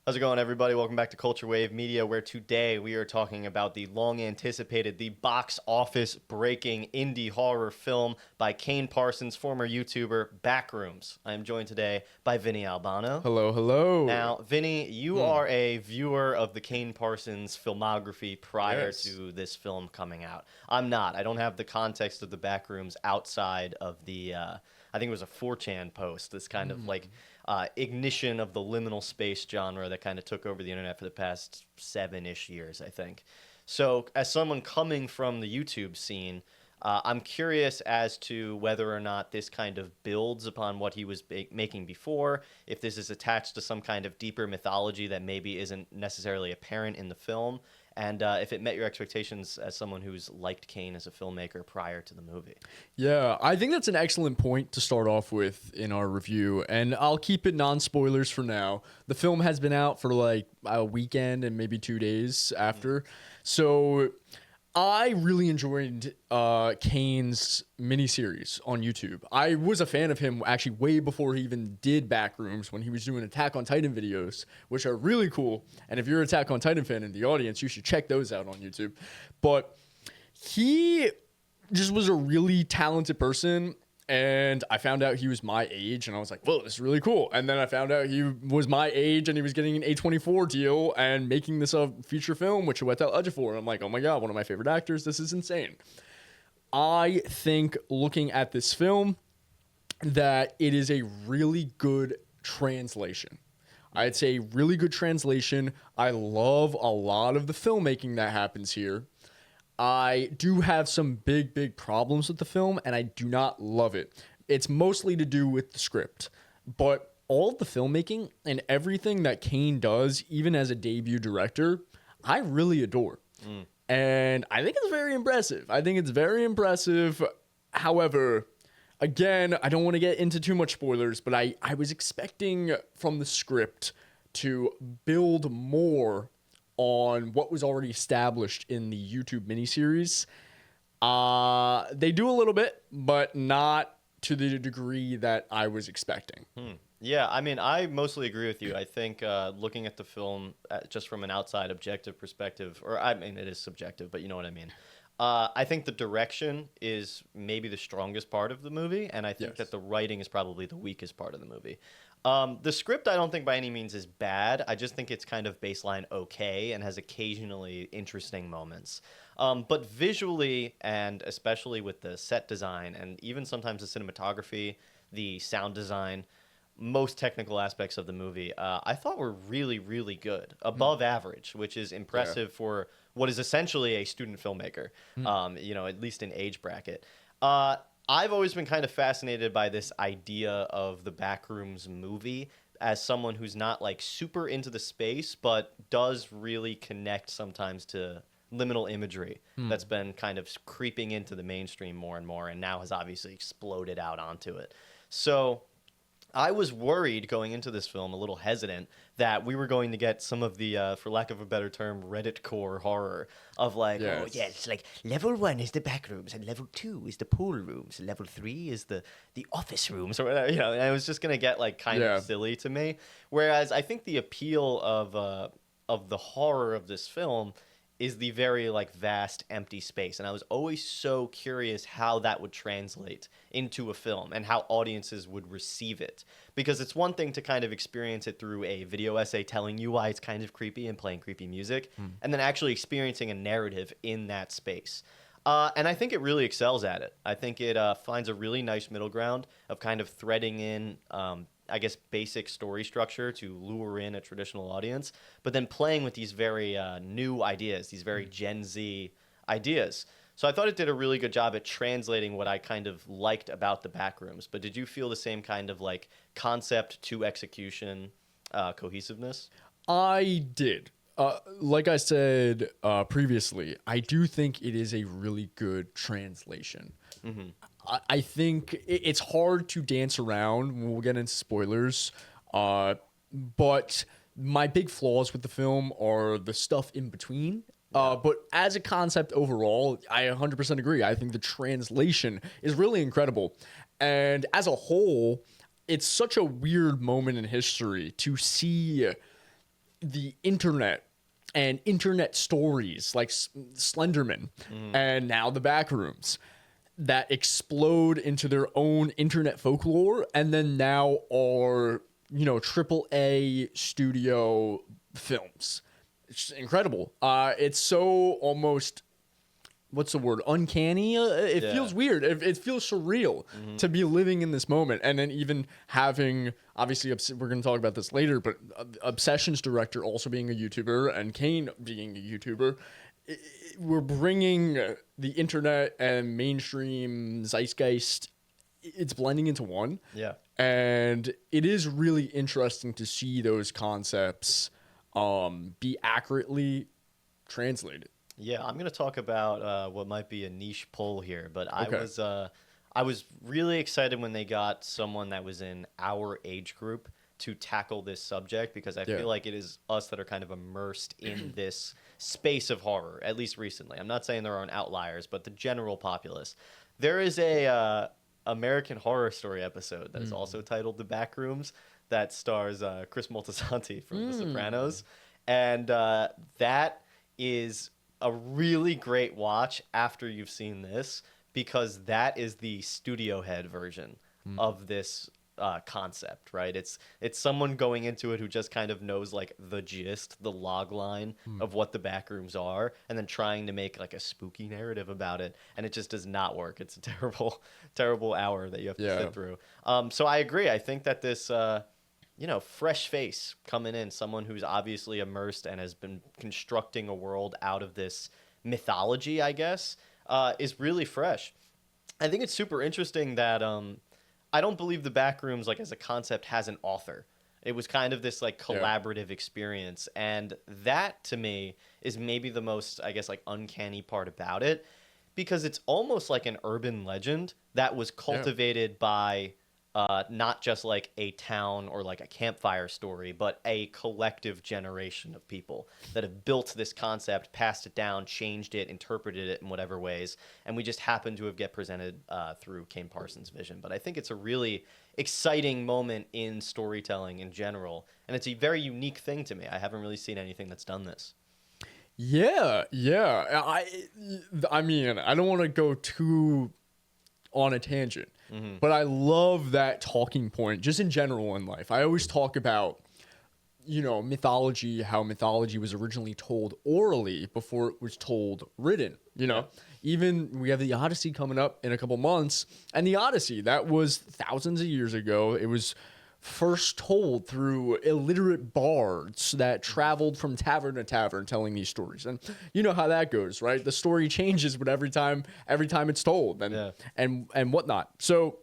How's it going, everybody? Welcome back to Culture Wave Media, where today we are talking about the long-anticipated, the box office-breaking indie horror film by Kane Parsons, former YouTuber, Backrooms. I am joined today by Vinny Albano. Hello, hello. Now, Vinny, you are a viewer of the Kane Parsons filmography prior to this film coming out. I'm not. I don't have the context of the Backrooms outside of the, I think it was a 4chan post, this kind of like ignition of the liminal space genre that kind of took over the internet for the past 7-ish years, I think. So as someone coming from the YouTube scene, I'm curious as to whether or not this kind of builds upon what he was making before, if this is attached to some kind of deeper mythology that maybe isn't necessarily apparent in the film, and if it met your expectations as someone who's liked Kane as a filmmaker prior to the movie. Yeah, I think that's an excellent point to start off with in our review, and I'll keep it non-spoilers for now. The film has been out for like a weekend and maybe 2 days after, so I really enjoyed Kane's miniseries on YouTube. I was a fan of him actually way before he even did Backrooms, when he was doing Attack on Titan videos, which are really cool. And if you're an Attack on Titan fan in the audience, you should check those out on YouTube. But he just was a really talented person. And I found out he was my age, and I was like, whoa, this is really cool. And then I found out he was my age, and he was getting an A24 deal and making this a feature film with Chiwetel Ejiofor. I'm like, oh my God, one of my favorite actors. This is insane. I think, looking at this film, that it is a really good translation. I'd say really good translation. I love a lot of the filmmaking that happens here. I do have some big problems with the film, and I do not love it. It's mostly to do with the script, but all of the filmmaking and everything that Kane does, even as a debut director, I really adore. And I think it's very impressive. However, again, I don't want to get into too much spoilers, but I was expecting from the script to build more on what was already established in the YouTube miniseries. They do a little bit, but not to the degree that I was expecting. Yeah, I mean, I mostly agree with you. I think looking at the film just from an outside objective perspective, or I mean, it is subjective, but you know what I mean. I think the direction is maybe the strongest part of the movie, and I think that the writing is probably the weakest part of the movie. The script, I don't think by any means is bad. I just think it's kind of baseline okay and has occasionally interesting moments. But visually, and especially with the set design and even sometimes the cinematography, the sound design, most technical aspects of the movie, I thought were really good, above average, which is impressive for what is essentially a student filmmaker, at least in age bracket. I've always been kind of fascinated by this idea of the Backrooms movie as someone who's not like super into the space, but does really connect sometimes to liminal imagery that's been kind of creeping into the mainstream more and more, and now has obviously exploded out onto it. So I was worried going into this film, a little hesitant, that we were going to get some of the, for lack of a better term, Reddit core horror of like, oh yeah, it's like level 1 is the back rooms, and level 2 is the pool rooms, and level 3 is the office rooms, or whatever, and it was just gonna get like kind of silly to me. Whereas I think the appeal of the horror of this film is the very like vast empty space, and I was always so curious how that would translate into a film and how audiences would receive it, because it's one thing to kind of experience it through a video essay telling you why it's kind of creepy and playing creepy music, and then actually experiencing a narrative in that space. And I think it really excels at it. I think it finds a really nice middle ground of kind of threading in I guess, basic story structure to lure in a traditional audience, but then playing with these very new ideas, these very Gen Z ideas. So I thought it did a really good job at translating what I kind of liked about the Backrooms. But did you feel the same kind of like concept to execution cohesiveness? I did. Like I said previously, I do think it is a really good translation. I think it's hard to dance around. We'll get into spoilers. But my big flaws with the film are the stuff in between. But as a concept overall, I 100% agree. I think the translation is really incredible. And as a whole, it's such a weird moment in history to see the internet and internet stories like Slenderman and now the Backrooms that explode into their own internet folklore and then now are, you know, AAA studio films. It's incredible. It's so almost, what's the word? Uncanny. It feels weird. It feels surreal to be living in this moment. And then even having, obviously, we're going to talk about this later, but Obsession's director also being a YouTuber and Kane being a YouTuber. We're bringing the internet and mainstream zeitgeist. It's blending into one. Yeah. And it is really interesting to see those concepts be accurately translated. Yeah, I'm going to talk about what might be a niche pull here, but I was really excited when they got someone that was in our age group to tackle this subject because I feel like it is us that are kind of immersed in this space of horror, at least recently. I'm not saying there aren't outliers, but the general populace. There is a American Horror Story episode that is also titled The Backrooms that stars Chris Moltisanti from The Sopranos, and that is a really great watch after you've seen this because that is the studio head version of this concept, right? It's someone going into it who just kind of knows like the gist, the log line of what the Backrooms are, and then trying to make like a spooky narrative about it, and it just does not work. It's a terrible hour that you have to sit through. So I agree. I think that this fresh face coming in, someone who's obviously immersed and has been constructing a world out of this mythology, I guess, is really fresh. I think it's super interesting that I don't believe the Backrooms, like as a concept, has an author. It was kind of this like collaborative experience, and that to me is maybe the most, I guess, like uncanny part about it, because it's almost like an urban legend that was cultivated by not just like a town or like a campfire story, but a collective generation of people that have built this concept, passed it down, changed it, interpreted it in whatever ways. And we just happen to have get presented through Kane Parsons' vision. But I think it's a really exciting moment in storytelling in general. And it's a very unique thing to me. I haven't really seen anything that's done this. Yeah. I mean, I don't want to go too on a tangent, but I love that talking point just in general in life. I always talk about, mythology, how mythology was originally told orally before it was told written, Even we have the Odyssey coming up in a couple months, and the Odyssey, that was thousands of years ago. It was first told through illiterate bards that traveled from tavern to tavern telling these stories. And you know how that goes, right? The story changes with every time it's told and whatnot. So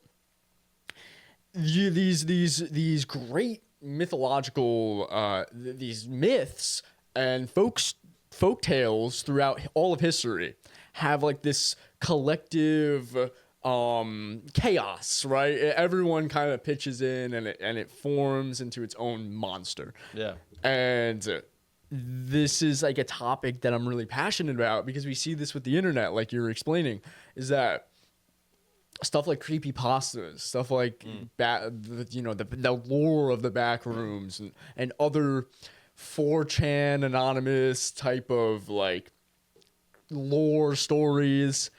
these great mythological these myths and folk tales throughout all of history have like this collective chaos, right? Everyone kind of pitches in and it forms into its own monster. Yeah. And this is like a topic that I'm really passionate about because we see this with the internet, like you were explaining, is that stuff like creepypastas, stuff like the lore of the Backrooms and other 4chan anonymous type of like lore stories,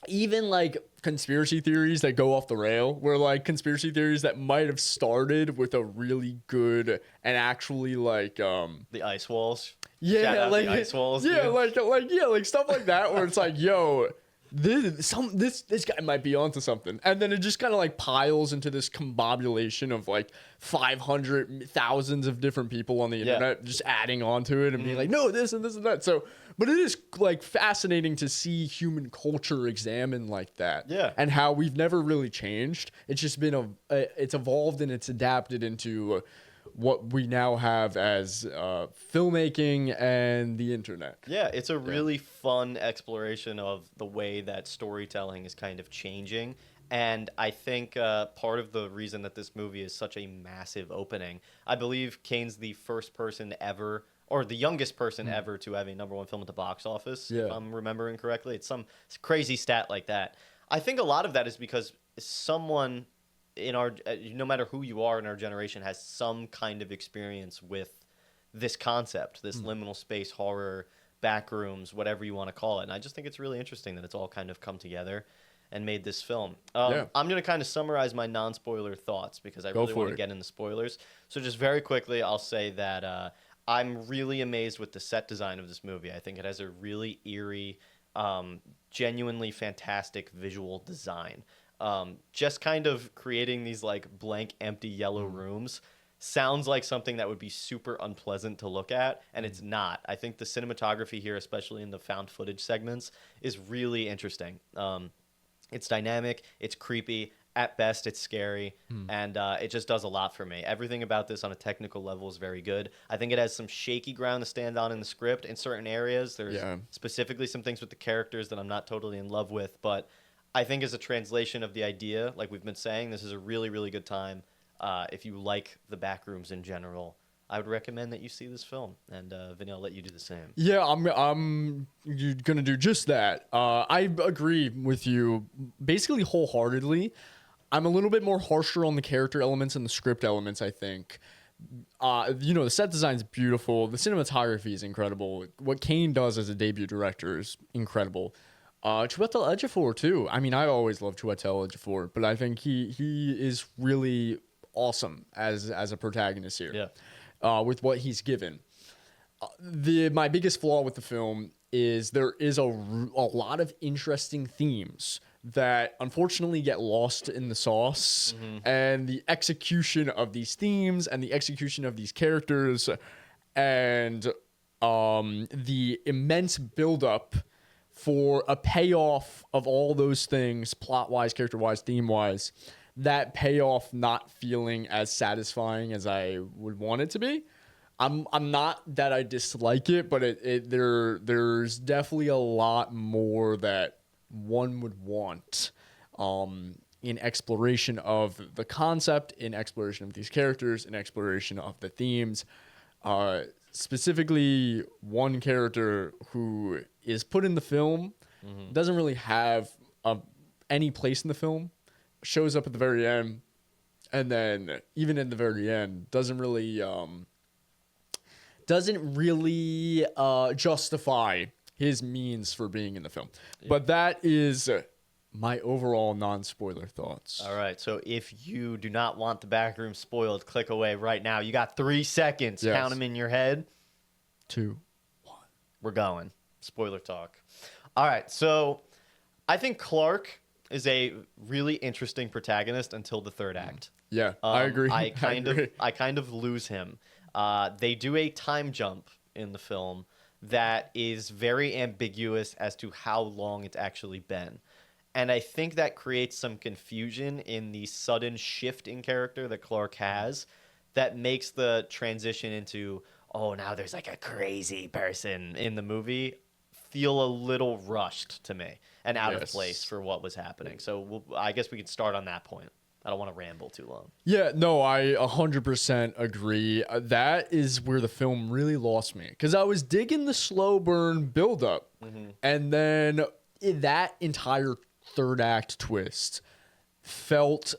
even like conspiracy theories that go off the rail, where like conspiracy theories that might have started with a really good and actually like the ice walls. Yeah, like the ice walls. Yeah, dude. like stuff like that where it's like, yo, this guy might be onto something, and then it just kind of like piles into this combobulation of like 500 thousands of different people on the internet just adding onto it and being like, no, this and this and that. So, but it is like fascinating to see human culture examined like that, and how we've never really changed. It's just been it's evolved and it's adapted into what we now have as filmmaking and the internet. Yeah, it's a really fun exploration of the way that storytelling is kind of changing. And I think part of the reason that this movie is such a massive opening, I believe Kane's the first person ever, or the youngest person ever to have a #1 film at the box office, if I'm remembering correctly. It's some crazy stat like that. I think a lot of that is because someone in our no matter who you are in our generation has some kind of experience with this concept, this liminal space horror, backrooms, whatever you want to call it. And I just think it's really interesting that it's all kind of come together and made this film. I'm going to kind of summarize my non-spoiler thoughts because I really want to get into spoilers. So just very quickly, I'll say that I'm really amazed with the set design of this movie. I think it has a really eerie, genuinely fantastic visual design. Just kind of creating these like blank, empty yellow rooms sounds like something that would be super unpleasant to look at, and it's not. I think the cinematography here, especially in the found footage segments, is really interesting. It's dynamic, it's creepy, at best it's scary, and it just does a lot for me. Everything about this on a technical level is very good. I think it has some shaky ground to stand on in the script in certain areas. There's specifically some things with the characters that I'm not totally in love with, but I think as a translation of the idea, like we've been saying, this is a really, really good time. If you like the backrooms in general, I would recommend that you see this film. And Vinny, I'll let you do the same. Yeah, I'm gonna do just that. I agree with you basically wholeheartedly. I'm a little bit more harsher on the character elements and the script elements, I think. The set design is beautiful. The cinematography is incredible. What Kane does as a debut director is incredible. Chiwetel Ejiofor too. I mean, I always loved Chiwetel Ejiofor, but I think he is really awesome as a protagonist here. With what he's given. My biggest flaw with the film is there is a lot of interesting themes that unfortunately get lost in the sauce, and the execution of these themes and the execution of these characters and the immense buildup for a payoff of all those things, plot-wise, character-wise, theme-wise, that payoff not feeling as satisfying as I would want it to be. I'm not that I dislike it, but there's definitely a lot more that one would want in exploration of the concept, in exploration of these characters, in exploration of the themes. Specifically, one character who is put in the film, doesn't really have any place in the film, shows up at the very end, and then even in the very end doesn't really justify his means for being in the film. But that is my overall non-spoiler thoughts. All right, so if you do not want the backroom spoiled, click away right now. You got 3 seconds. Count them in your head. 2, 1. We're going. Spoiler talk. All right, so I think Clark is a really interesting protagonist until the third act. Yeah, I agree. I kind of lose him. They do a time jump in the film that is very ambiguous as to how long it's actually been. And I think that creates some confusion in the sudden shift in character that Clark has that makes the transition into, oh, now there's like a crazy person in the movie feel a little rushed to me and out of place for what was happening. So I guess we can start on that point. I don't want to ramble too long. Yeah, no, I 100% agree. That is where the film really lost me, because I was digging the slow burn buildup, and then that entire third act twist felt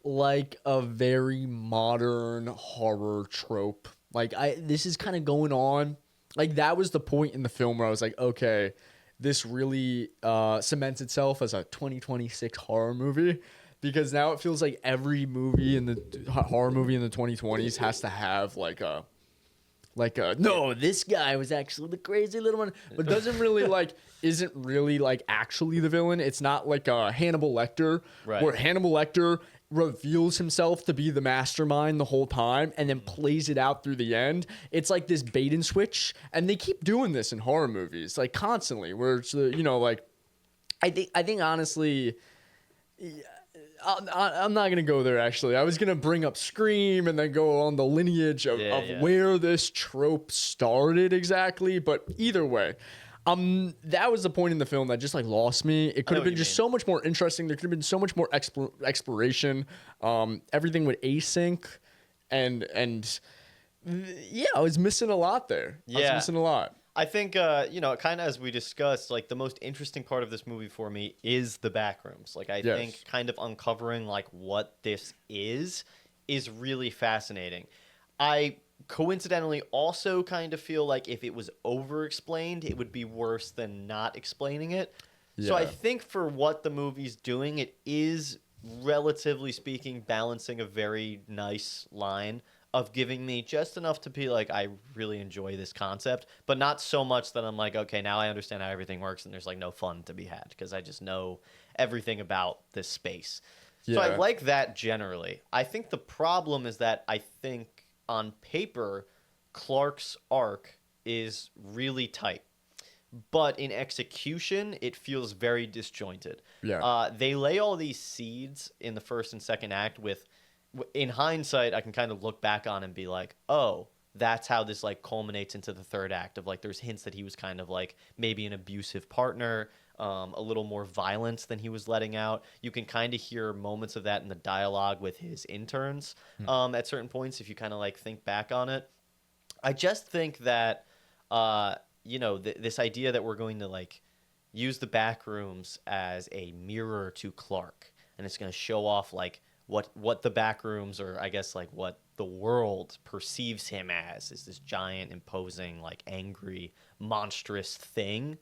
like a very modern horror trope. Like this is kind of going on. Like that was the point in the film where I was like, okay, this really cements itself as a 2026 horror movie, because now it feels like every movie in the horror movie in the 2020s has to have like a no, this guy was actually the crazy little one, but isn't really like actually the villain. It's not like Hannibal Lecter, where Hannibal Lecter reveals himself to be the mastermind the whole time and then plays it out through the end. It's like this bait and switch, and they keep doing this in horror movies like constantly, where it's I think honestly, I'm not gonna go there. Actually, I was gonna bring up Scream and then go on the lineage of where this trope started exactly, but either way, that was the point in the film that just like lost me. It could have been just so much more interesting. There could have been so much more exploration. Everything would async, and yeah, I was missing a lot there. I was missing a lot. I think, you know, kind of as we discussed, like the most interesting part of this movie for me is the backrooms. Like, I Yes. think kind of uncovering like what this is really fascinating. I coincidentally also kind of feel like if it was over explained, it would be worse than not explaining it. So I Yeah. think for what the movie's doing, it is relatively speaking balancing a very nice line of giving me just enough to be like, I really enjoy this concept, but not so much that I'm like, okay, now I understand how everything works and there's like no fun to be had because I just know everything about this space. So I Yeah. like that generally. I think the problem is that I think on paper, Clark's arc is really tight. But in execution, it feels very disjointed. Yeah. They lay all these seeds in the first and second act with, in hindsight, I can kind of look back on and be like, oh, that's how this like culminates into the third act of like, there's hints that he was kind of like maybe an abusive partner, a little more violence than he was letting out. You can kind of hear moments of that in the dialogue with his interns at certain points if you kind of like think back on it. I just think that, you know, this idea that we're going to like use the back rooms as a mirror to Clark, and it's going to show off like what the back rooms, or I guess like what the world perceives him as, is this giant, imposing, like angry, monstrous thing,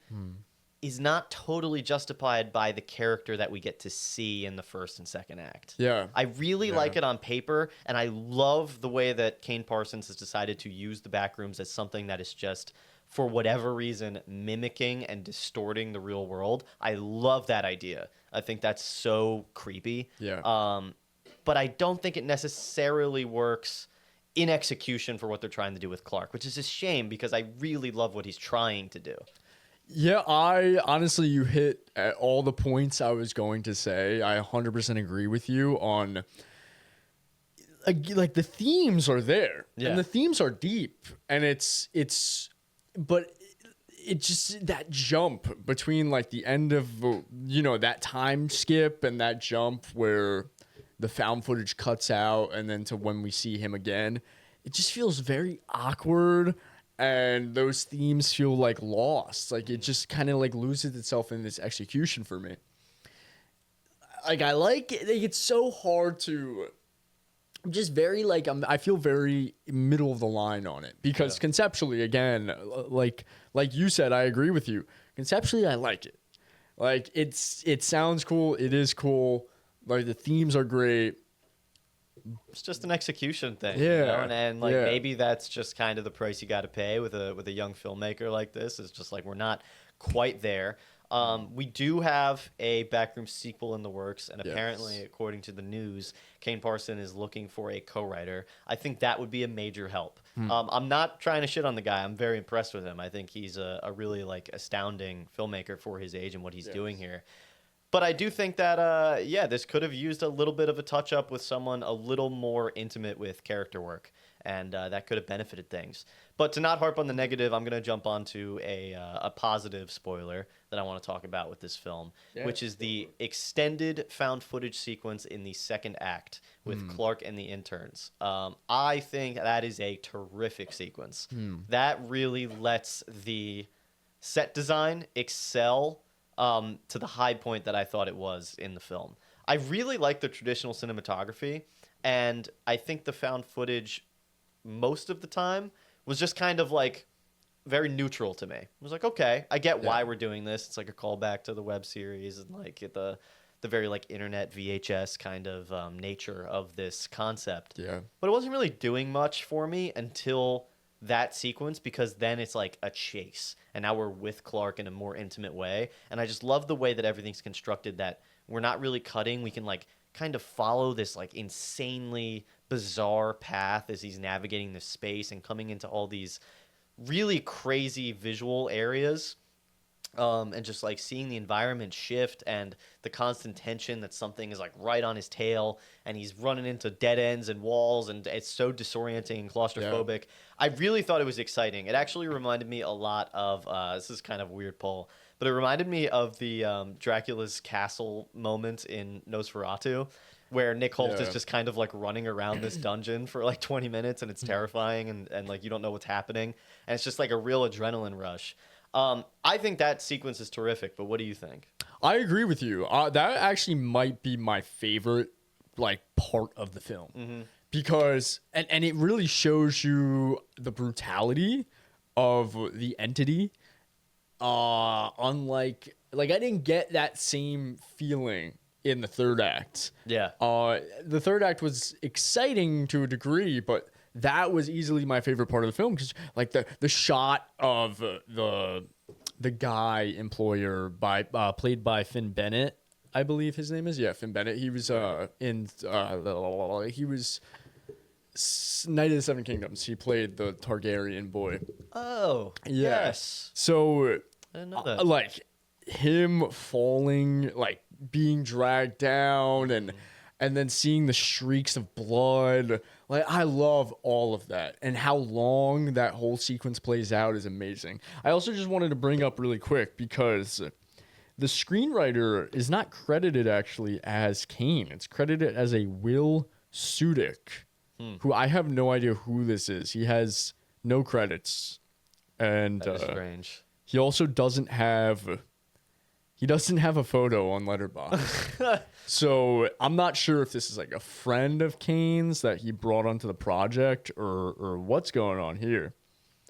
is not totally justified by the character that we get to see in the first and second act. Yeah. I really like it on paper, and I love the way that Kane Parsons has decided to use the backrooms as something that is just, for whatever reason, mimicking and distorting the real world. I love that idea. I think that's so creepy. Yeah. But I don't think it necessarily works in execution for what they're trying to do with Clark, which is a shame because I really love what he's trying to do. Yeah, I honestly, you hit at all the points I was going to say. I 100% agree with you on, like the themes are there, Yeah. and the themes are deep, and but it just, that jump between like the end of, you know, that time skip and that jump where the found footage cuts out and then to when we see him again, it just feels very awkward. And those themes feel like lost. Like it just kind of like loses itself in this execution for me. Like I like it. Like, it's so hard to. I'm just very like I feel very middle of the line on it because conceptually, again, like you said, I agree with you. Conceptually, I like it. Like it sounds cool. It is cool. Like the themes are great. It's just an execution thing, Yeah, you know? And like yeah. maybe that's just kind of the price you got to pay with a young filmmaker like this. It's just like we're not quite there. We do have a backroom sequel in the works, and apparently, according to the news, Kane Parsons is looking for a co-writer. I think that would be a major help. I'm not trying to shit on the guy. I'm very impressed with him. I think he's a really like astounding filmmaker for his age and what he's doing here. But I do think that, this could have used a little bit of a touch-up with someone a little more intimate with character work, and that could have benefited things. But to not harp on the negative, I'm going to jump onto a positive spoiler that I want to talk about with this film, which is the extended found footage sequence in the second act with Clark and the interns. I think that is a terrific sequence. That really lets the set design excel to the high point that I thought it was in the film. I really like the traditional cinematography, and I think the found footage most of the time was just kind of like very neutral to me. It was like, okay, I get why we're doing this. It's like a callback to the web series and like the very like internet VHS kind of nature of this concept. Yeah. But it wasn't really doing much for me until that sequence, because then it's like a chase and now we're with Clark in a more intimate way, and I just love the way that everything's constructed, that we're not really cutting. We can like kind of follow this like insanely bizarre path as he's navigating this space and coming into all these really crazy visual areas, and just like seeing the environment shift and the constant tension that something is like right on his tail and he's running into dead ends and walls, and it's so disorienting and claustrophobic. I really thought it was exciting. It actually reminded me a lot of this is kind of a weird poll, but it reminded me of the Dracula's castle moment in Nosferatu, where Nick Holt is Yeah. just kind of like running around this dungeon for like 20 minutes, and it's terrifying, and like you don't know what's happening, and it's just like a real adrenaline rush. I think that sequence is terrific, but what do you think? I agree with you. That actually might be my favorite like part of the film because and it really shows you the brutality of the entity. Unlike like I didn't get that same feeling in the third act. Yeah. The third act was exciting to a degree, but that was easily my favorite part of the film because like the shot of the guy employer by played by Finn Bennett, I believe his name is. Yeah, Finn Bennett. He was he was Knight of the Seven Kingdoms. He played the Targaryen boy. Oh, Yeah. yes. So I didn't know that. like him falling, like being dragged down and then seeing the streaks of blood. Like I love all of that, and how long that whole sequence plays out is amazing. I also just wanted to bring up really quick because the screenwriter is not credited actually as Kane. It's credited as a Will Sudik, who I have no idea who this is. He has no credits, and That is strange. he also doesn't have a photo on Letterboxd. So I'm not sure if this is like a friend of Kane's that he brought onto the project or what's going on here.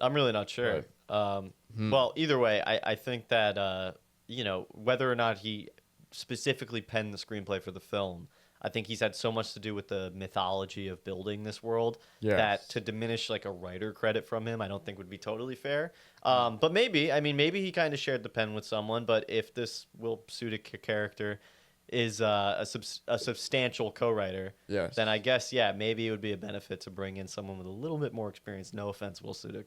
I'm really not sure. Well, either way, I think that whether or not he specifically penned the screenplay for the film, I think he's had so much to do with the mythology of building this world that to diminish like a writer credit from him, I don't think would be totally fair. But maybe he kind of shared the pen with someone. But if this Will Sudik character is a substantial co-writer, then I guess maybe it would be a benefit to bring in someone with a little bit more experience. No offense, Will Sudik,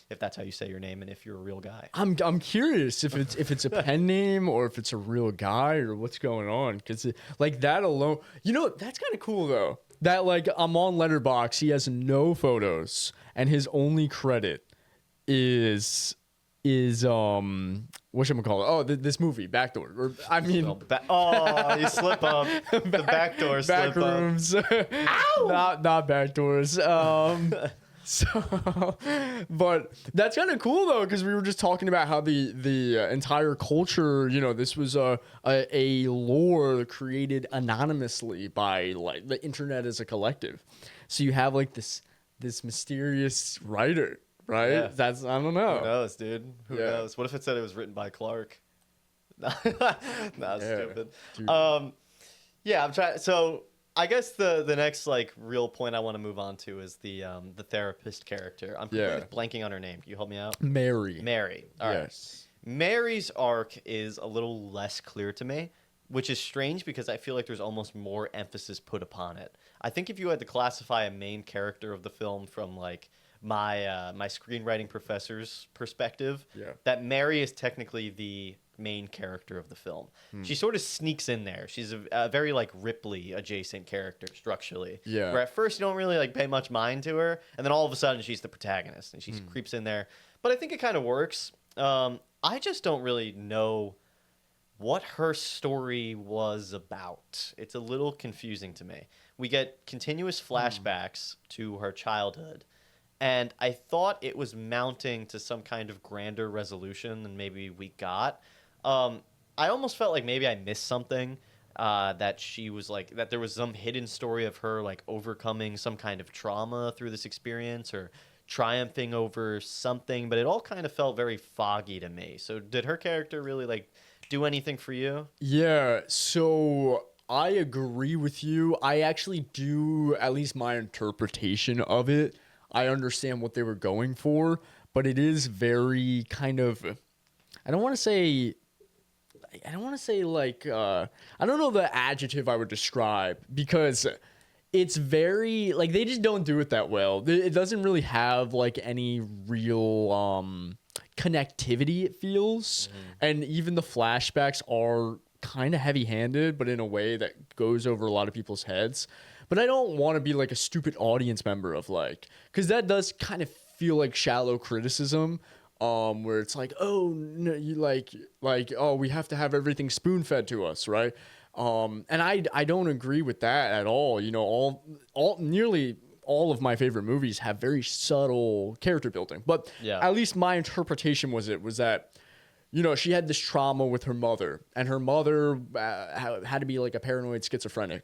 if that's how you say your name and if you're a real guy. I'm curious if it's a pen name or if it's a real guy or what's going on, because like that alone, that's kind of cool though. That like I'm on Letterboxd, he has no photos and his only credit is whatchamacallit? Oh, this movie Backdoor. Or I mean, you slip up. The backdoor slip up. Backrooms. Ow! Not backdoors. So, but that's kind of cool though, because we were just talking about how the entire culture, this was a lore created anonymously by like the internet as a collective. So you have like this mysterious writer, right? Yeah. That's I don't know. Who knows, dude? Who knows? What if it said it was written by Clark? Stupid. Dude. I'm trying. So I guess the next like real point I want to move on to is the therapist character. I'm completely blanking on her name. Can you help me out? Mary. All right. Mary's arc is a little less clear to me, which is strange because I feel like there's almost more emphasis put upon it. I think if you had to classify a main character of the film from like my screenwriting professor's perspective, that Mary is technically the main character of the film. She sort of sneaks in there. She's a very like Ripley adjacent character structurally. Where at first you don't really like pay much mind to her, and then all of a sudden she's the protagonist and she creeps in there. But I think it kind of works. I just don't really know what her story was about. It's a little confusing to me. We get continuous flashbacks to her childhood, and I thought it was mounting to some kind of grander resolution than maybe we got. I almost felt like maybe I missed something, that she was like, that there was some hidden story of her like overcoming some kind of trauma through this experience or triumphing over something, but it all kind of felt very foggy to me. So did her character really like do anything for you? Yeah, so I agree with you. I actually do, at least my interpretation of it, I understand what they were going for, but it is very kind of, I don't want to say like, I don't know the adjective I would describe, because it's very, like, they just don't do it that well. It doesn't really have, like, any real connectivity, it feels. And even the flashbacks are kind of heavy-handed, but in a way that goes over a lot of people's heads. But I don't want to be, like, a stupid audience member of, like, because that does kind of feel like shallow criticism, where it's like, oh, no, you oh, we have to have everything spoon-fed to us, right? And I don't agree with that at all. You know, nearly all of my favorite movies have very subtle character building, but at least my interpretation was that, you know, she had this trauma with her mother, and her mother had to be like a paranoid schizophrenic,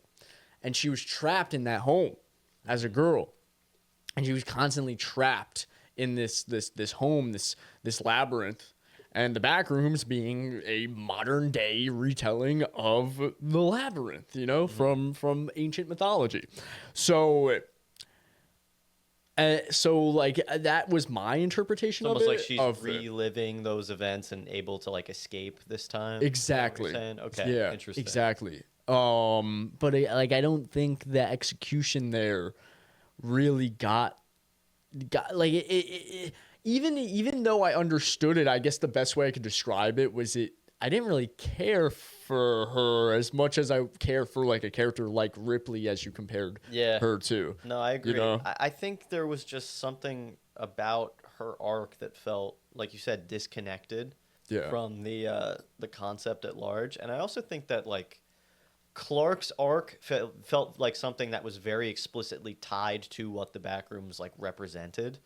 and she was trapped in that home as a girl, and she was constantly trapped in this home, this labyrinth, and the Backrooms being a modern day retelling of the labyrinth, you know, from ancient mythology. So like that was my interpretation of it. Almost like she's reliving those events and able to like escape this time. Exactly. Okay. Yeah. Interesting. Exactly. But I don't think the execution there really got like even though I understood it, I guess the best way I could describe it was I didn't really care for her as much as I care for like a character like Ripley, as you compared her to. No, I agree. You know? I think there was just something about her arc that felt, like you said, disconnected from the concept at large. And I also think that like Clark's arc felt like something that was very explicitly tied to what the Backrooms like represented.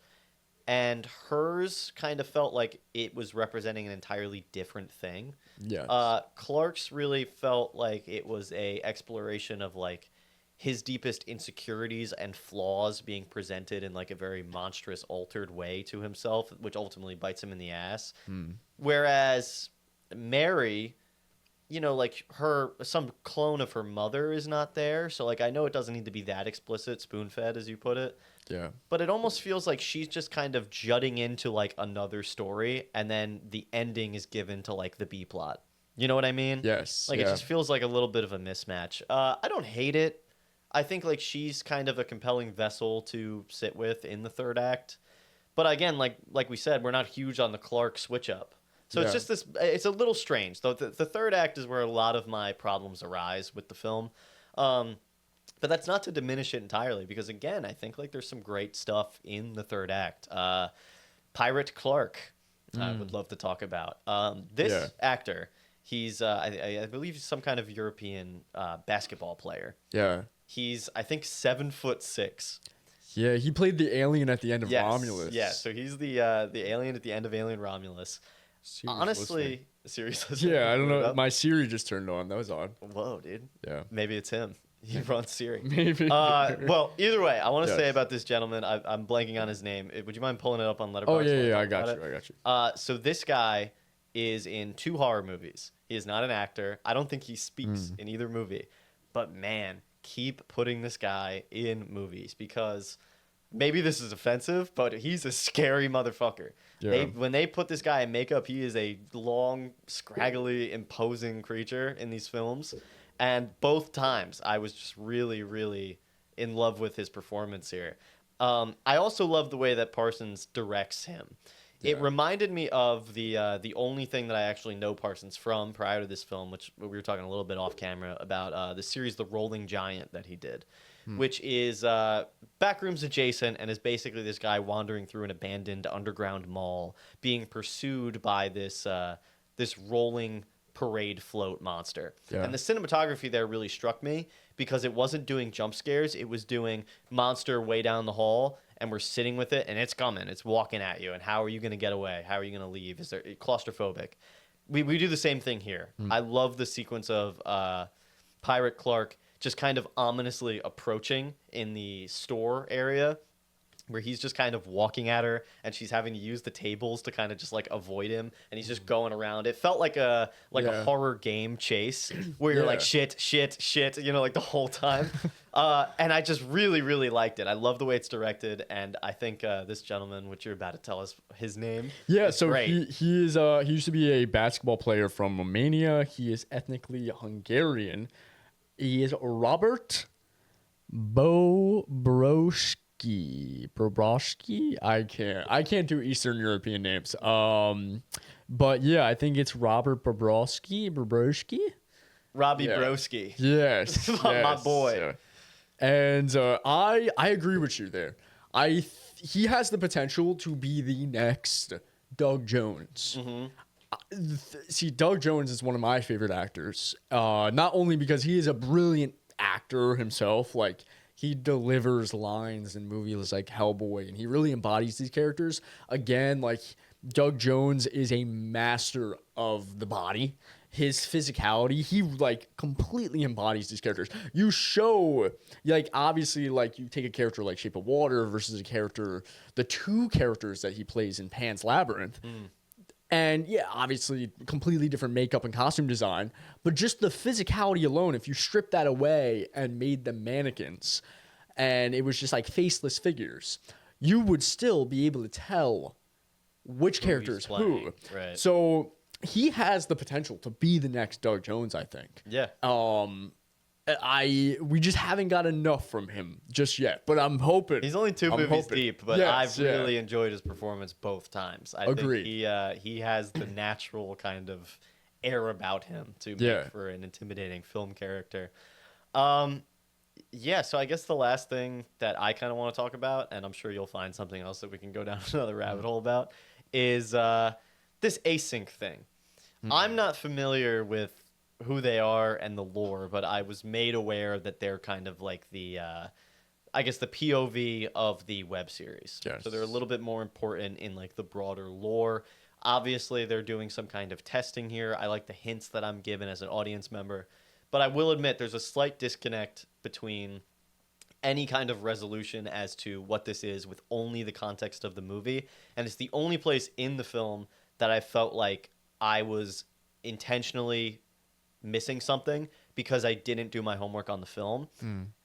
And hers kind of felt like it was representing an entirely different thing. Yeah. Clark's really felt like it was a exploration of like his deepest insecurities and flaws being presented in like a very monstrous, altered way to himself, which ultimately bites him in the ass. Whereas Mary, you know, like some clone of her mother is not there. So like I know it doesn't need to be that explicit, spoon-fed as you put it. Yeah. But it almost feels like she's just kind of jutting into like another story, and then the ending is given to like the B plot. You know what I mean? Yes. Like it just feels like a little bit of a mismatch. I don't hate it. I think like she's kind of a compelling vessel to sit with in the third act. But again, like we said, we're not huge on the Clark switch up. So it's just this. It's a little strange. Though the third act is where a lot of my problems arise with the film. But that's not to diminish it entirely, because again, I think like there's some great stuff in the third act. Pirate Clark, I would love to talk about. This actor, he's I believe he's some kind of European basketball player. Yeah. He's I think 7'6". Yeah, he played the alien at the end of Romulus. Yeah, so he's the alien at the end of Alien Romulus. Honestly, seriously. Yeah, I don't know. My Siri just turned on. That was odd. Whoa, dude. Yeah. Maybe it's him. He runs Siri. Maybe. Well, either way, I want to say about this gentleman, I'm blanking on his name. Would you mind pulling it up on Letterboxd? Oh, yeah, I got you. So this guy is in 2 horror movies. He is not an actor. I don't think he speaks in either movie. But man, keep putting this guy in movies, because maybe this is offensive, but he's a scary motherfucker. Yeah. When they put this guy in makeup, he is a long, scraggly, imposing creature in these films. And both times, I was just really, really in love with his performance here. I also love the way that Parsons directs him. Yeah. It reminded me of the only thing that I actually know Parsons from prior to this film, which we were talking a little bit off camera about, the series The Rolling Giant that he did, which is Backrooms adjacent, and is basically this guy wandering through an abandoned underground mall, being pursued by this rolling parade float monster. Yeah. And the cinematography there really struck me, because it wasn't doing jump scares, it was doing monster way down the hall, and we're sitting with it, and it's coming, it's walking at you, and how are you going to get away? How are you going to leave? Is there claustrophobic? We do the same thing here. I love the sequence of Pirate Clark just kind of ominously approaching in the store area, where he's just kind of walking at her, and she's having to use the tables to kind of just like avoid him, and he's just going around. It felt like a horror game chase where you're like shit, you know, like the whole time. And I just really, really liked it. I love the way it's directed, and I think this gentleman, which you're about to tell us his name. Yeah, so he is he used to be a basketball player from Romania. He is ethnically Hungarian. He is Robert Bobroczkyi. I can't do Eastern European names. But yeah, I think it's Robert Bobroczkyi. Robbie Broski. Yes, my boy. Yeah. And I agree with you there. He has the potential to be the next Doug Jones. See, Doug Jones is one of my favorite actors. Not only because he is a brilliant actor himself, like he delivers lines in movies like Hellboy, and he really embodies these characters. Again, like Doug Jones is a master of the body. His physicality, he like completely embodies these characters. You show, like, obviously, like you take a character like Shape of Water versus the two characters that he plays in Pan's Labyrinth. And yeah, obviously completely different makeup and costume design, but just the physicality alone, if you strip that away and made them mannequins and it was just like faceless figures, you would still be able to tell which character is who. Right. So he has the potential to be the next Doug Jones, I think. Yeah. We just haven't got enough from him just yet, but I'm hoping. He's only two movies deep, but Yes, I've really enjoyed his performance both times. I Agreed. think he has the natural kind of air about him to make for an intimidating film character. Yeah, so I guess the last thing that I kind of want to talk about, and I'm sure you'll find something else that we can go down another rabbit hole about, is this async thing. I'm not familiar with who they are and the lore, but I was made aware that they're kind of like the, I guess the POV of the web series. Yes. So they're a little bit more important in like the broader lore. Obviously, they're doing some kind of testing here. I like the hints that I'm given as an audience member, but I will admit there's a slight disconnect between any kind of resolution as to what this is with only the context of the movie. And it's the only place in the film that I felt like I was intentionally missing something because I didn't do my homework on the film,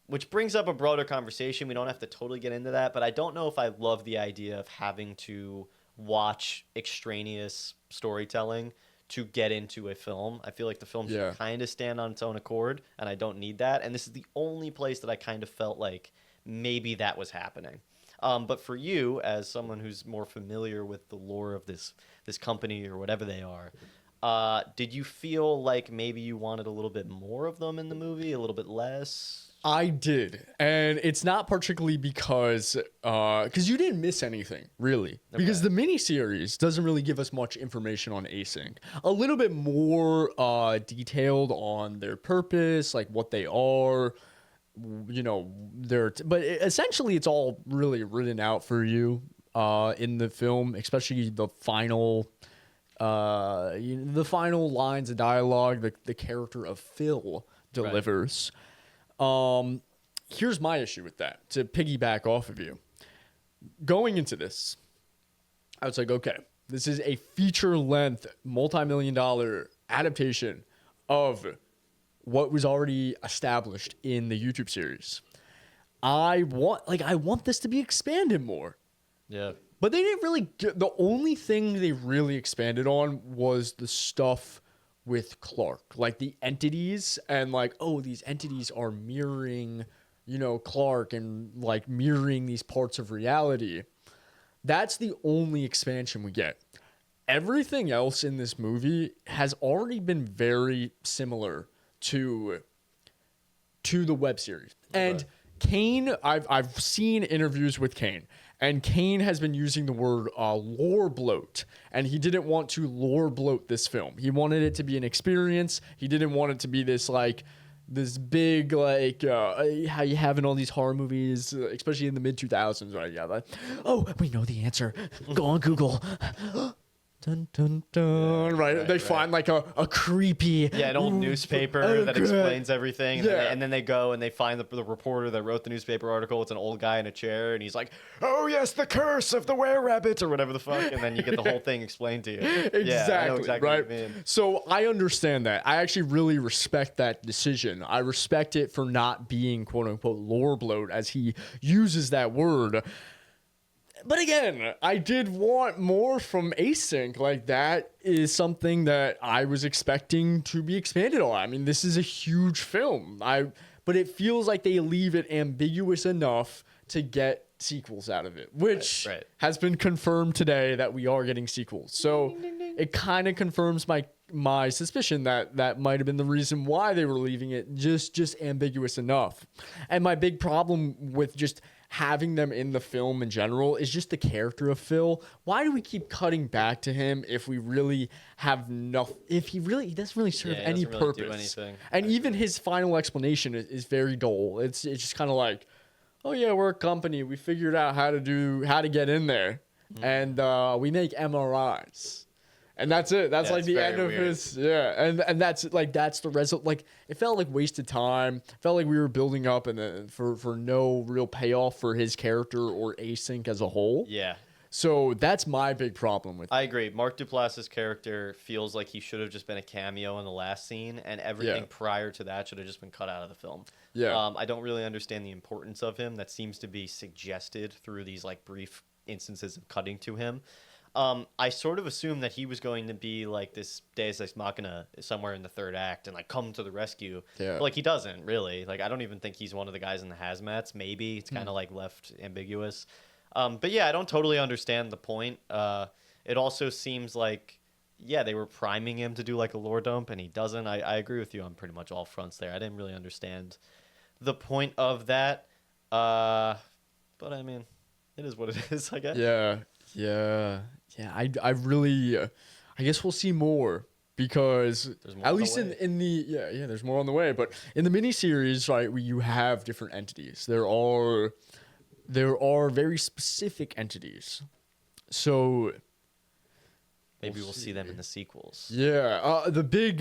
which brings up a broader conversation. We don't have to totally get into that, but I don't know if I love the idea of having to watch extraneous storytelling to get into a film. I feel like the film should kind of stand on its own accord, and I don't need that. And this is the only place that I kind of felt like maybe that was happening. But for you, as someone who's more familiar with the lore of this company or whatever they are, did you feel like maybe you wanted a little bit more of them in the movie, a little bit less? I did, and it's not particularly because you didn't miss anything, really. Okay. Because the miniseries doesn't really give us much information on async. A little bit more detailed on their purpose, like what they are, you know, but essentially it's all really written out for you in the film, especially the final lines of dialogue the character of Phil delivers. Right. Here's my issue with that, to piggyback off of you. Going into this, I was like, okay, this is a feature-length, multi-million-dollar adaptation of what was already established in the YouTube series. I want this to be expanded more. Yeah. But they didn't really the only thing they really expanded on was the stuff with Clark, like the entities, and like, oh, these entities are mirroring, you know, Clark, and like mirroring these parts of reality. That's the only expansion we get. Everything else in this movie has already been very similar to the web series. Okay. And Kane, I've seen interviews with Kane, and Kane has been using the word lore bloat, and he didn't want to lore bloat this film. He wanted it to be an experience. He didn't want it to be this big, like, how you have in all these horror movies, especially in the mid-2000s, right? Yeah, like, oh, we know the answer. Go on Google. Dun, dun, dun, right? They find like a creepy... Yeah, an old newspaper that explains everything. And then they go and they find the reporter that wrote the newspaper article. It's an old guy in a chair, and he's like, oh, yes, the curse of the were-rabbit, or whatever the fuck. And then you get the whole thing explained to you. Exactly, yeah, I know exactly right? what you mean. So I understand that. I actually really respect that decision. I respect it for not being, quote-unquote, lore bloat, as he uses that word. But again, I did want more from Async. Like, that is something that I was expecting to be expanded on. I mean, this is a huge film. But it feels like they leave it ambiguous enough to get sequels out of it, which has been confirmed today that we are getting sequels. So ding, ding, ding. It kind of confirms my suspicion that might have been the reason why they were leaving it just ambiguous enough. And my big problem with just having them in the film in general is just the character of Phil. Why do we keep cutting back to him if we really have nothing? If he doesn't really serve he any doesn't really do purpose. anything. And even his final explanation is very dull. It's just kind of like, oh yeah, we're a company. We figured out how to get in there, and we make MRIs. And that's it. That's like the end of his, and that's like that's the result. Like it felt like wasted time. Felt like we were building up and for no real payoff for his character or async as a whole. Yeah. So that's my big problem with it. I agree. Mark Duplass's character feels like he should have just been a cameo in the last scene, and everything prior to that should have just been cut out of the film. Yeah. I don't really understand the importance of him. That seems to be suggested through these like brief instances of cutting to him. I sort of assumed that he was going to be like this Deus Ex Machina somewhere in the third act and like come to the rescue. Yeah. But, like he doesn't really. Like I don't even think he's one of the guys in the hazmats. Maybe it's kind of like left ambiguous. But yeah, I don't totally understand the point. It also seems like they were priming him to do like a lore dump, and he doesn't. I agree with you on pretty much all fronts there. I didn't really understand the point of that. But I mean, it is what it is, I guess. Yeah. I really, I guess we'll see more because at least in the there's more on the way. But in the miniseries, right, where you have different entities, there are very specific entities. So maybe we'll see them in the sequels. Yeah, the big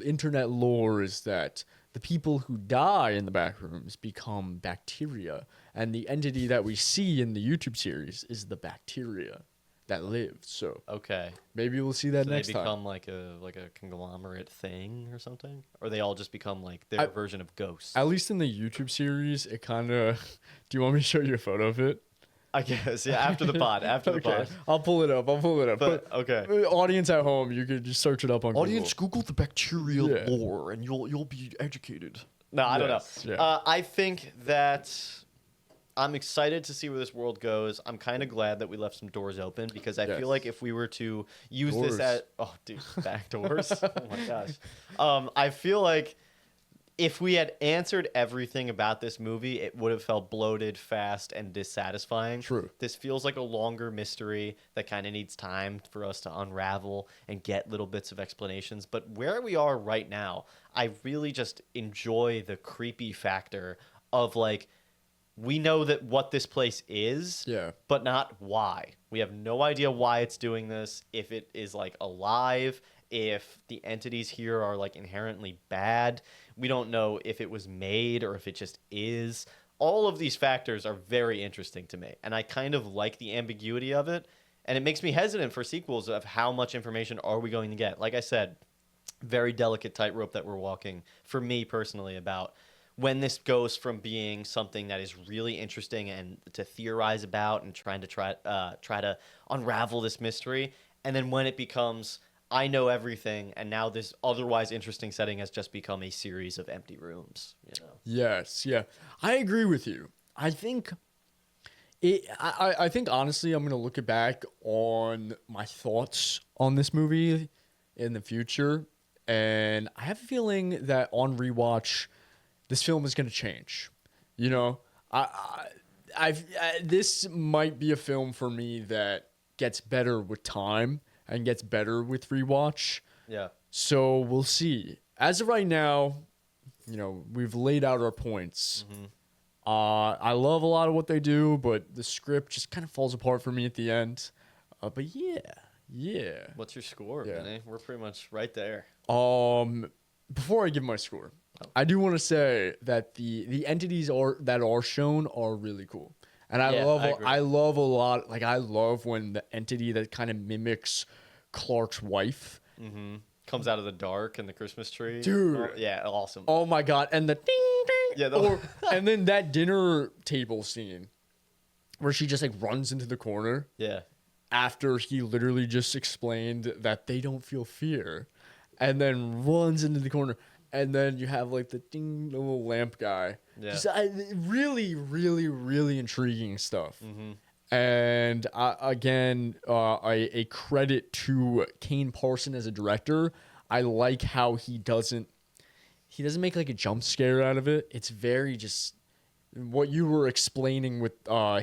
internet lore is that the people who die in the Backrooms become bacteria, and the entity that we see in the YouTube series is the bacteria that lives. So okay, maybe we'll see that next time. They become like a conglomerate thing or something, or they all just become like their version of ghosts. At least in the YouTube series, it kind of. Do you want me to show you a photo of it? I guess, yeah. After the pod, the pod. I'll pull it up. But okay. Audience at home, you could just search it up on Audience, Google the bacterial lore, and you'll be educated. No, I don't know. Yeah. I think that I'm excited to see where this world goes. I'm kind of glad that we left some doors open because I feel like if we were to use this as back doors. Oh my gosh. I feel like if we had answered everything about this movie, it would have felt bloated, fast, and dissatisfying. True. This feels like a longer mystery that kind of needs time for us to unravel and get little bits of explanations. But where we are right now, I really just enjoy the creepy factor of like, we know that what this place is, but not why. We have no idea why it's doing this, if it is like alive, if the entities here are like inherently bad. We don't know if it was made or if it just is. All of these factors are very interesting to me, and I kind of like the ambiguity of it, and it makes me hesitant for sequels of how much information are we going to get. Like I said, very delicate tightrope that we're walking for me personally about when this goes from being something that is really interesting and to theorize about and try to unravel this mystery, and then when it becomes I know everything, and now this otherwise interesting setting has just become a series of empty rooms. You know. Yes, yeah, I agree with you. I think I think honestly, I'm gonna look back on my thoughts on this movie in the future, and I have a feeling that on rewatch, this film is gonna change. You know, this might be a film for me that gets better with time and gets better with rewatch. Yeah. So we'll see. As of right now, you know, we've laid out our points. Mm-hmm. I love a lot of what they do, but the script just kind of falls apart for me at the end. But yeah. What's your score, Yeah. Vinny? We're pretty much right there. Before I give my score, I do want to say that the entities that are shown are really cool. And I love a lot. Like I love when the entity that kind of mimics Clark's wife comes out of the dark and the Christmas tree. Dude. Yeah, awesome. Oh my god! And the ding ding. Yeah. And then that dinner table scene where she just like runs into the corner. Yeah. After he literally just explained that they don't feel fear, and then runs into the corner. And then you have like the ding, the little lamp guy. Yeah. Just, really, really, really intriguing stuff. Mm-hmm. And again, a credit to Kane Parsons as a director. I like how he doesn't make like a jump scare out of it. It's very just what you were explaining with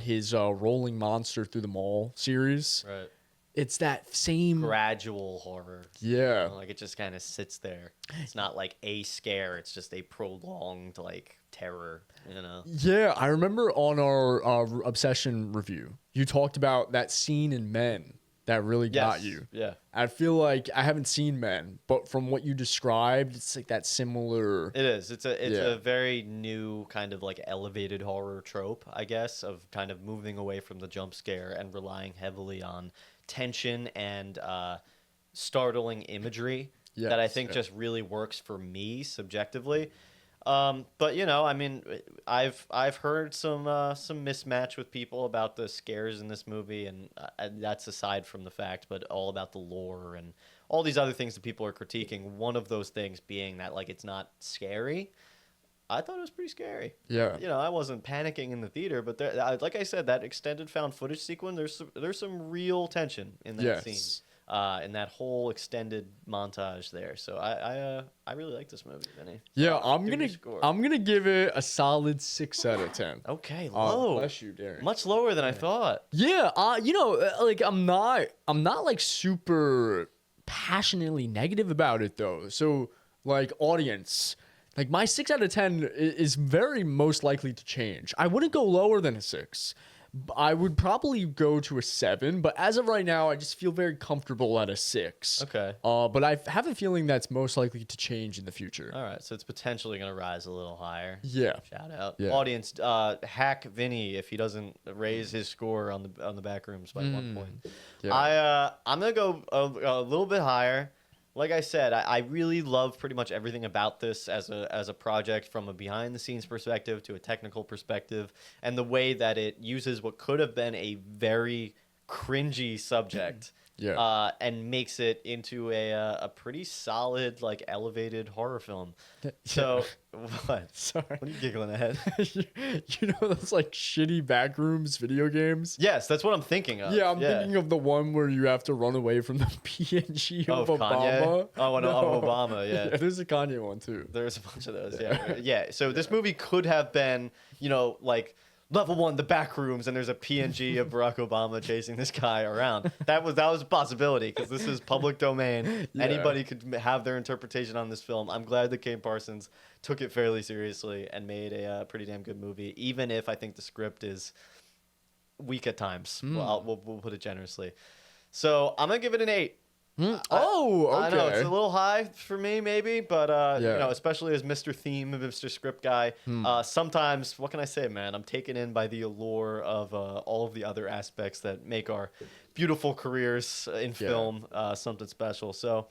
his rolling monster through the mall series. Right. It's that same Gradual horror. Yeah. You know, like it just kind of sits there. It's not like a scare. It's just a prolonged like terror. You know. Yeah, I remember on our Obsession review, you talked about that scene in Men that really got you. Yeah. I feel like I haven't seen Men, but from what you described, it's like that similar. It is. It's a very new kind of like elevated horror trope, I guess, of kind of moving away from the jump scare and relying heavily on tension and startling imagery that I think just really works for me subjectively. But you know, I mean, I've heard some mismatch with people about the scares in this movie, and that's aside from the fact, but all about the lore and all these other things that people are critiquing. One of those things being that like it's not scary. I thought it was pretty scary. Yeah. You know, I wasn't panicking in the theater, but there, like I said, that extended found footage sequence, there's some real tension in that scene. In that whole extended montage there. So I really like this movie, Vinny. Yeah, I'm gonna give it a solid 6 out of 10. Okay, low. Bless you, Darren. Much lower than I thought. Yeah, you know, like I'm not like super passionately negative about it though. So like audience, like my 6 out of 10 is very most likely to change. I wouldn't go lower than a 6. I would probably go to a 7, but as of right now, I just feel very comfortable at a 6. Okay. But I have a feeling that's most likely to change in the future. All right, so it's potentially going to rise a little higher. Yeah. Shout out. Yeah. Audience, hack Vinny if he doesn't raise his score on the Backrooms by 1 point. Yeah. I'm going to go a little bit higher. Like I said, I really love pretty much everything about this as a project, from a behind the scenes perspective to a technical perspective, and the way that it uses what could have been a very cringy subject and makes it into a pretty solid, like, elevated horror film. So what? Sorry. What are you giggling at? You know those like shitty Backrooms video games? Yes, that's what I'm thinking of. Yeah, I'm thinking of the one where you have to run away from the PNG of Kanye? Obama. Oh, no, of Obama, yeah. There's a Kanye one too. There's a bunch of those, yeah. So this movie could have been, you know, like level 1, the Backrooms, and there's a PNG of Barack Obama chasing this guy around. That was a possibility because this is public domain. Yeah. Anybody could have their interpretation on this film. I'm glad that Kane Parsons took it fairly seriously and made a pretty damn good movie, even if I think the script is weak at times. Well, we'll put it generously. So I'm gonna give it an 8. Okay. I know it's a little high for me, maybe, but you Yeah. know, especially as Mr. Theme and Mr. Script guy, sometimes, what can I say, man? I'm taken in by the allure of all of the other aspects that make our beautiful careers in film something special. So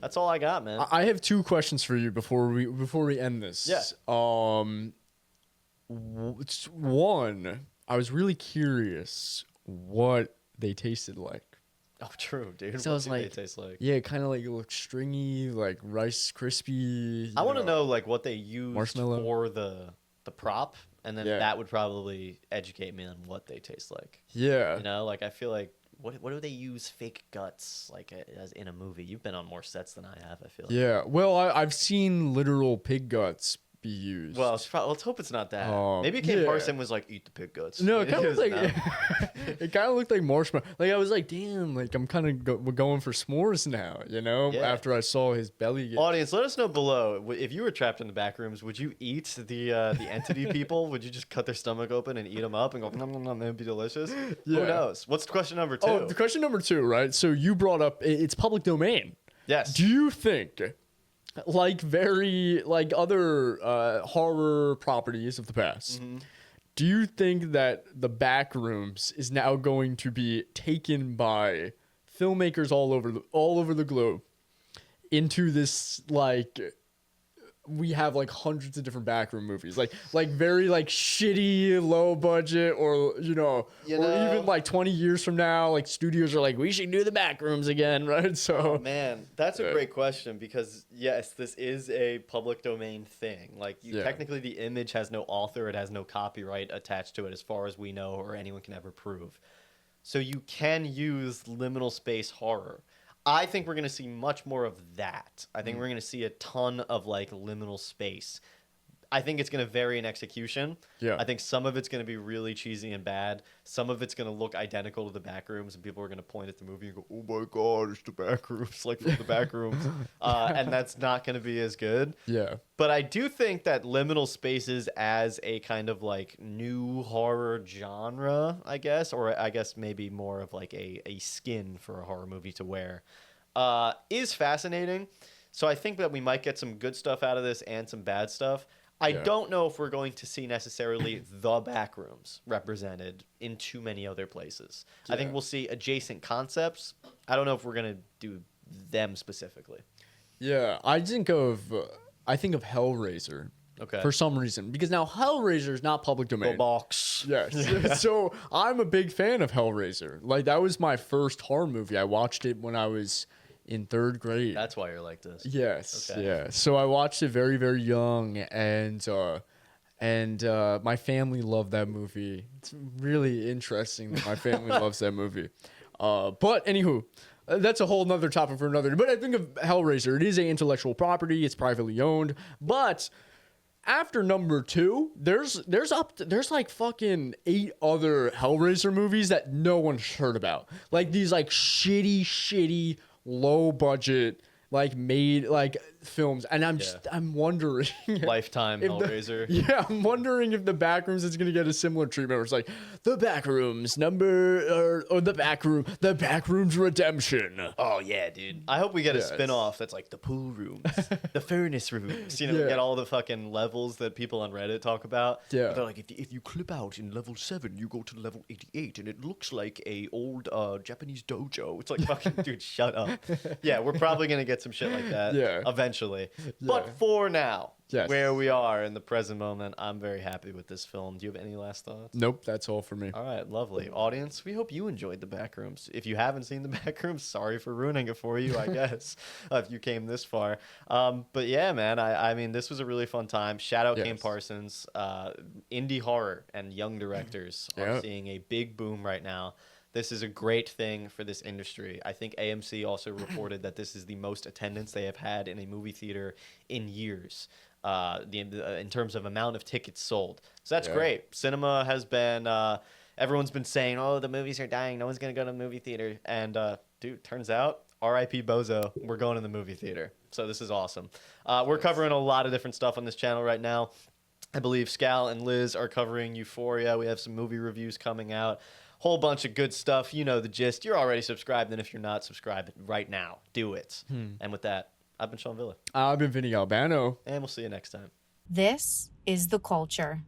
that's all I got, man. I have 2 questions for you before we end this. Yeah. One, I was really curious what they tasted like. Oh, true, dude. So What it's do like, they taste like? Yeah, kind of like it looks stringy, like Rice Krispie. I want to know like what they used marshmallow. for the prop, and then Yeah. that would probably educate me on what they taste like. Yeah. You know, like I feel like what do they use fake guts like as in a movie? You've been on more sets than I have. I feel. Like. Yeah. Well, I've seen literal pig guts be used. Well, let's hope it's not that. Maybe Kane yeah. Parsons was like, "Eat the pig guts." No, it kind of looked No. like it kind of looked like marshmallow. Like I was like, damn, like I'm kind of going for s'mores now, you know. Yeah. After I saw his belly. Audience, let us know below if you were trapped in the back rooms. Would you eat the entity people? Would you just cut their stomach open and eat them up and go, nom nom nom, that'd be delicious? Yeah. Who knows? What's question number 2? Oh, the question number 2, right? So you brought up it's public domain. Yes. Do you think, like other horror properties of the past, do you think that the Backrooms is now going to be taken by filmmakers all over the globe into this like? We have like hundreds of different backroom movies, like very like shitty, low budget, or you know, or even like 20 years from now, like studios are like, we should do the Backrooms again, right? So, oh, man, that's a great question because yes, this is a public domain thing. Like technically, the image has no author, it has no copyright attached to it, as far as we know, or anyone can ever prove. So you can use liminal space horror. I think we're going to see much more of that. I think we're going to see a ton of like liminal space I think it's going to vary in execution. Yeah. I think some of it's going to be really cheesy and bad. Some of it's going to look identical to the Backrooms, and people are going to point at the movie and go, "Oh my god, it's the Backrooms!" Like from the Backrooms, and that's not going to be as good. Yeah. But I do think that liminal spaces as a kind of like new horror genre, I guess, or I guess maybe more of like a skin for a horror movie to wear, is fascinating. So I think that we might get some good stuff out of this and some bad stuff. I don't know if we're going to see necessarily the Backrooms represented in too many other places. I think we'll see adjacent concepts. I don't know if we're going to do them specifically. Yeah, I think of Hellraiser. Okay. For some reason, because now Hellraiser is not public domain. Box. Yes. So I'm a big fan of Hellraiser. Like that was my first horror movie. I watched it when I was in 3rd grade. That's why you're like this. Yes. Okay. Yeah. So I watched it very, very young, and my family loved that movie. It's really interesting that my family loves that movie. But anywho, that's a whole nother topic for another day. But I think of Hellraiser. It is an intellectual property. It's privately owned. But after number 2, there's like fucking 8 other Hellraiser movies that no one's heard about. Like these like shitty low budget like made like films, and I'm wondering Lifetime Hellraiser. I'm wondering if the Backrooms is gonna get a similar treatment where it's like the Backrooms or the Backrooms Redemption. Oh yeah, dude. I hope we get a spin-off that's like the pool rooms, the furnace rooms. You know, get all the fucking levels that people on Reddit talk about. Yeah. But they're like, if you clip out in level 7, you go to level 88, and it looks like a old Japanese dojo. It's like, fucking, dude, shut up. Yeah, we're probably gonna get some shit like that. Eventually. But for now, where we are in the present moment, I'm very happy with this film. Do you have any last thoughts? Nope, that's all for me. All right, lovely. Audience, we hope you enjoyed the Backrooms. If you haven't seen the Backrooms, sorry for ruining it for you, I guess, if you came this far. But yeah, man, I mean, this was a really fun time. Shout out Kane Parsons. Indie horror and young directors are seeing a big boom right now. This is a great thing for this industry. I think AMC also reported that this is the most attendance they have had in a movie theater in years, in terms of amount of tickets sold. So that's great. Cinema has been, everyone's been saying, oh, the movies are dying. No one's going to go to the movie theater. And, dude, turns out, R.I.P. Bozo, we're going to the movie theater. So this is awesome. We're covering a lot of different stuff on this channel right now. I believe Scal and Liz are covering Euphoria. We have some movie reviews coming out. Whole bunch of good stuff. You know the gist. You're already subscribed, and if you're not subscribed right now, do it. And with that, I've been Sean Villa. I've been Vinny Albano. And we'll see you next time. This is The Culture.